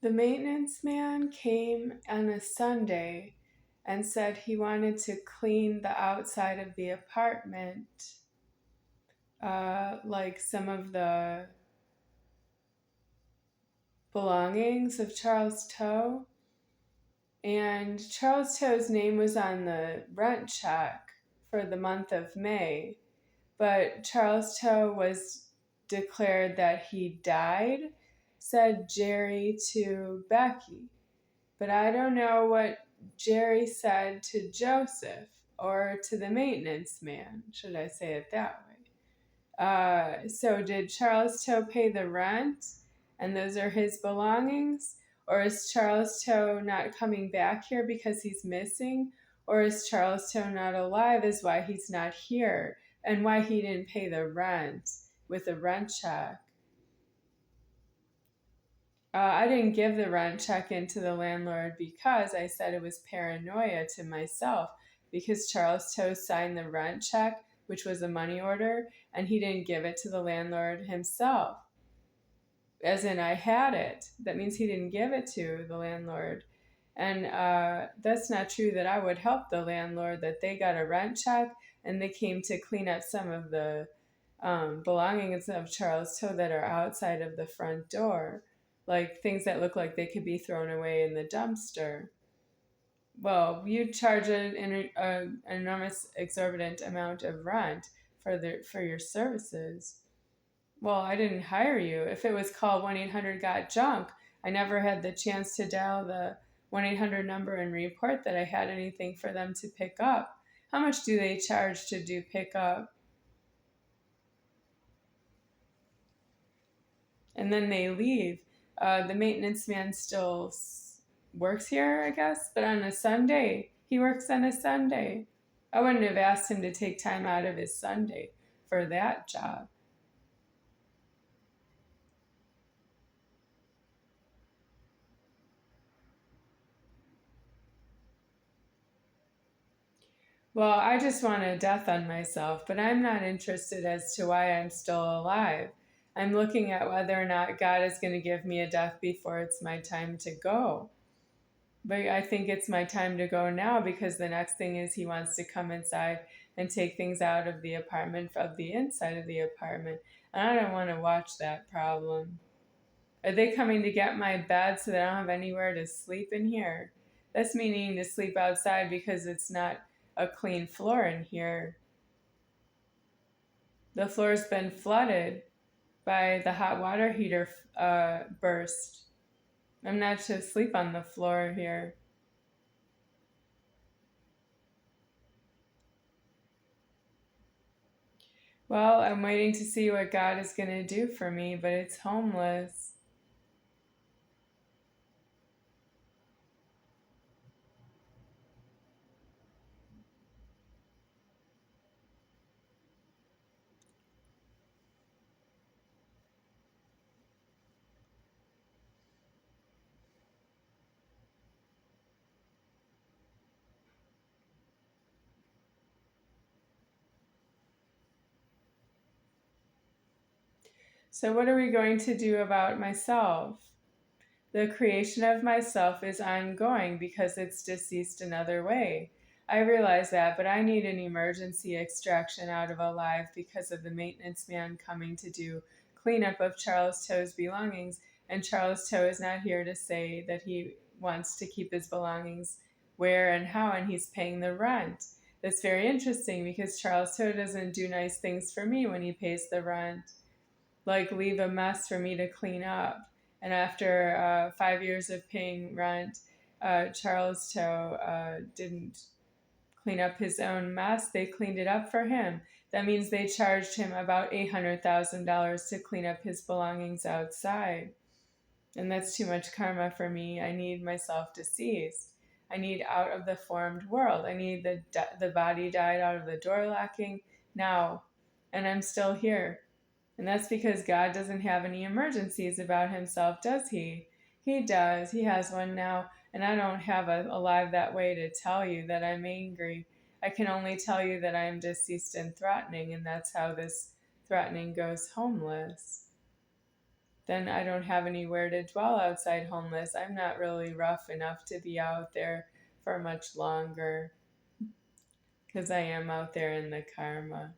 The maintenance man came on a Sunday and said he wanted to clean the outside of the apartment, like some of the belongings of Charles Toe. And Charles Toe's name was on the rent check for the month of May, but Charles Toe was declared that he died, said Jerry to Becky. But I don't know what Jerry said to Joseph or to the maintenance man, should I say it that way. So did Charles Toe pay the rent and those are his belongings? Or is Charles Toe not coming back here because he's missing? Or is Charles Toe not alive is why he's not here and why he didn't pay the rent with a rent check? I didn't give the rent check in to the landlord because I said it was paranoia to myself because Charles Toe signed the rent check, which was a money order, and he didn't give it to the landlord himself. As in, I had it. That means he didn't give it to the landlord. And that's not true that I would help the landlord, that they got a rent check and they came to clean up some of the belongings of Charles Toe that are outside of the front door, like things that look like they could be thrown away in the dumpster. Well, you charge an enormous, exorbitant amount of rent for your services. Well, I didn't hire you. If it was called 1-800-GOT-JUNK, I never had the chance to dial the 1-800 number and report that I had anything for them to pick up. How much do they charge to do pickup? And then they leave. The maintenance man still works here, I guess, but on a Sunday. He works on a Sunday. I wouldn't have asked him to take time out of his Sunday for that job. Well, I just want a death on myself, but I'm not interested as to why I'm still alive. I'm looking at whether or not God is going to give me a death before it's my time to go. But I think it's my time to go now because the next thing is he wants to come inside and take things out of the apartment, of the inside of the apartment. And I don't want to watch that problem. Are they coming to get my bed so that I don't have anywhere to sleep in here? That's meaning to sleep outside because it's not a clean floor in here. The floor's been flooded by the hot water heater burst. I'm not to sleep on the floor here. Well, I'm waiting to see what God is going to do for me, but it's homeless. So, what are we going to do about myself? The creation of myself is ongoing because it's deceased another way. I realize that, but I need an emergency extraction out of Alive because of the maintenance man coming to do cleanup of Charles Toe's belongings, and Charles Toe is not here to say that he wants to keep his belongings where and how, and he's paying the rent. That's very interesting because Charles Toe doesn't do nice things for me when he pays the rent, like leave a mess for me to clean up. And after 5 years of paying rent, Charles Toe didn't clean up his own mess. They cleaned it up for him. That means they charged him about $800,000 to clean up his belongings outside. And that's too much karma for me. I need myself deceased. I need out of the formed world. I need the body died out of the door locking now. And I'm still here. And that's because God doesn't have any emergencies about himself, does he? He does. He has one now. And I don't have Alive that way to tell you that I'm angry. I can only tell you that I'm deceased and threatening, and that's how this threatening goes homeless. then I don't have anywhere to dwell outside homeless. I'm not really rough enough to be out there for much longer because I am out there in the karma.